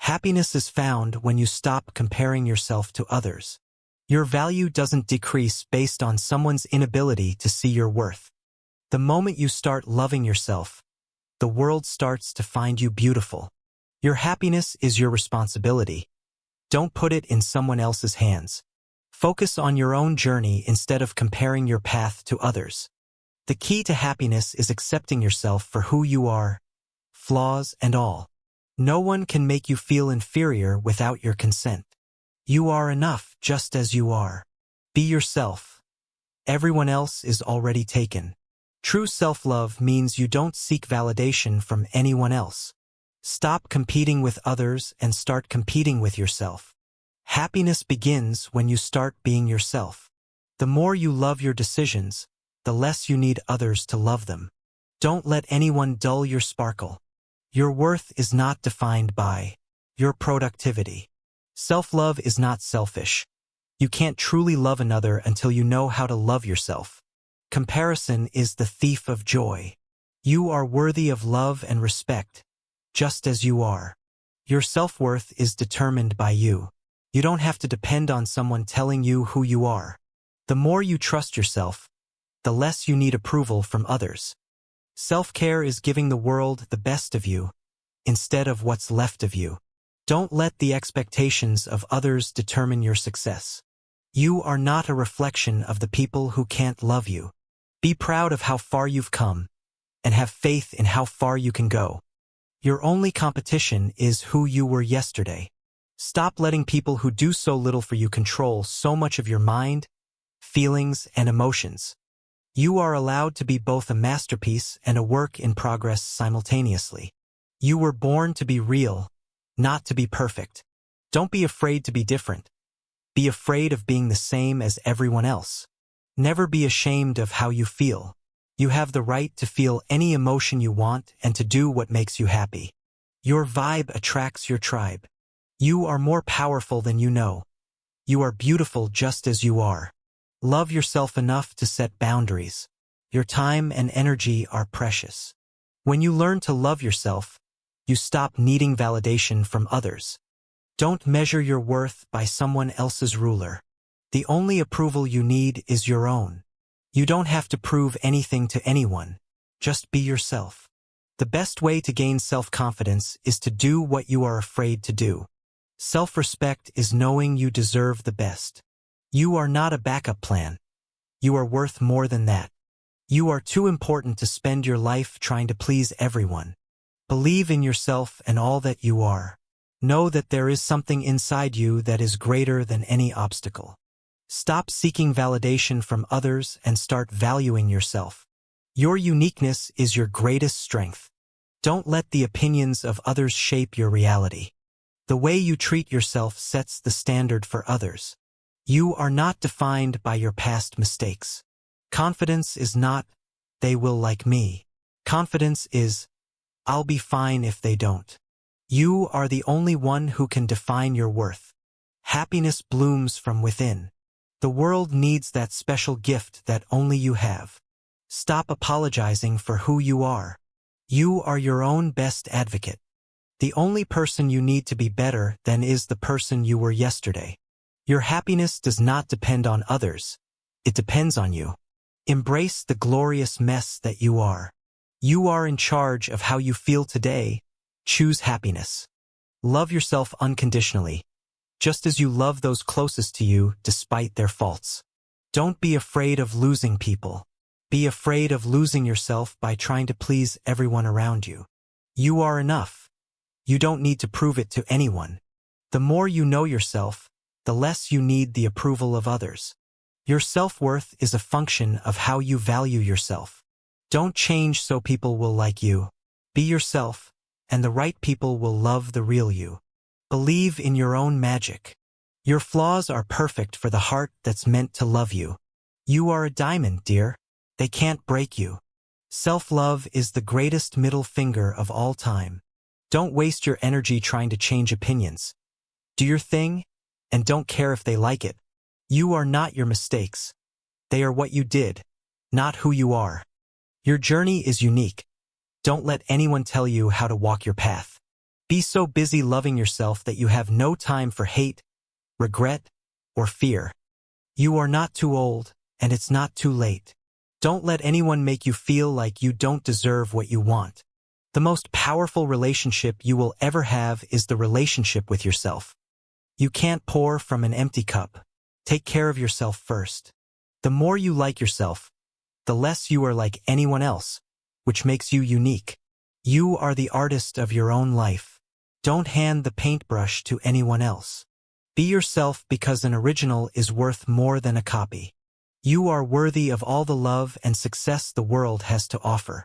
Happiness is found when you stop comparing yourself to others. Your value doesn't decrease based on someone's inability to see your worth. The moment you start loving yourself, the world starts to find you beautiful. Your happiness is your responsibility. Don't put it in someone else's hands. Focus on your own journey instead of comparing your path to others. The key to happiness is accepting yourself for who you are, flaws and all. No one can make you feel inferior without your consent. You are enough just as you are. Be yourself. Everyone else is already taken. True self-love means you don't seek validation from anyone else. Stop competing with others and start competing with yourself. Happiness begins when you start being yourself. The more you love your decisions, the less you need others to love them. Don't let anyone dull your sparkle. Your worth is not defined by your productivity. Self-love is not selfish. You can't truly love another until you know how to love yourself. Comparison is the thief of joy. You are worthy of love and respect, just as you are. Your self-worth is determined by you. You don't have to depend on someone telling you who you are. The more you trust yourself, the less you need approval from others. Self-care is giving the world the best of you, instead of what's left of you. Don't let the expectations of others determine your success. You are not a reflection of the people who can't love you. Be proud of how far you've come, and have faith in how far you can go. Your only competition is who you were yesterday. Stop letting people who do so little for you control so much of your mind, feelings, and emotions. You are allowed to be both a masterpiece and a work in progress simultaneously. You were born to be real, not to be perfect. Don't be afraid to be different. Be afraid of being the same as everyone else. Never be ashamed of how you feel. You have the right to feel any emotion you want and to do what makes you happy. Your vibe attracts your tribe. You are more powerful than you know. You are beautiful just as you are. Love yourself enough to set boundaries. Your time and energy are precious. When you learn to love yourself, you stop needing validation from others. Don't measure your worth by someone else's ruler. The only approval you need is your own. You don't have to prove anything to anyone. Just be yourself. The best way to gain self-confidence is to do what you are afraid to do. Self-respect is knowing you deserve the best. You are not a backup plan. You are worth more than that. You are too important to spend your life trying to please everyone. Believe in yourself and all that you are. Know that there is something inside you that is greater than any obstacle. Stop seeking validation from others and start valuing yourself. Your uniqueness is your greatest strength. Don't let the opinions of others shape your reality. The way you treat yourself sets the standard for others. You are not defined by your past mistakes. Confidence is not, they will like me. Confidence is, I'll be fine if they don't. You are the only one who can define your worth. Happiness blooms from within. The world needs that special gift that only you have. Stop apologizing for who you are. You are your own best advocate. The only person you need to be better than is the person you were yesterday. Your happiness does not depend on others. It depends on you. Embrace the glorious mess that you are. You are in charge of how you feel today. Choose happiness. Love yourself unconditionally, just as you love those closest to you despite their faults. Don't be afraid of losing people. Be afraid of losing yourself by trying to please everyone around you. You are enough. You don't need to prove it to anyone. The more you know yourself, the less you need the approval of others. Your self-worth is a function of how you value yourself. Don't change so people will like you. Be yourself, and the right people will love the real you. Believe in your own magic. Your flaws are perfect for the heart that's meant to love you. You are a diamond, dear. They can't break you. Self-love is the greatest middle finger of all time. Don't waste your energy trying to change opinions. Do your thing, and don't care if they like it. You are not your mistakes. They are what you did, not who you are. Your journey is unique. Don't let anyone tell you how to walk your path. Be so busy loving yourself that you have no time for hate, regret, or fear. You are not too old, and it's not too late. Don't let anyone make you feel like you don't deserve what you want. The most powerful relationship you will ever have is the relationship with yourself. You can't pour from an empty cup. Take care of yourself first. The more you like yourself, the less you are like anyone else, which makes you unique. You are the artist of your own life. Don't hand the paintbrush to anyone else. Be yourself because an original is worth more than a copy. You are worthy of all the love and success the world has to offer.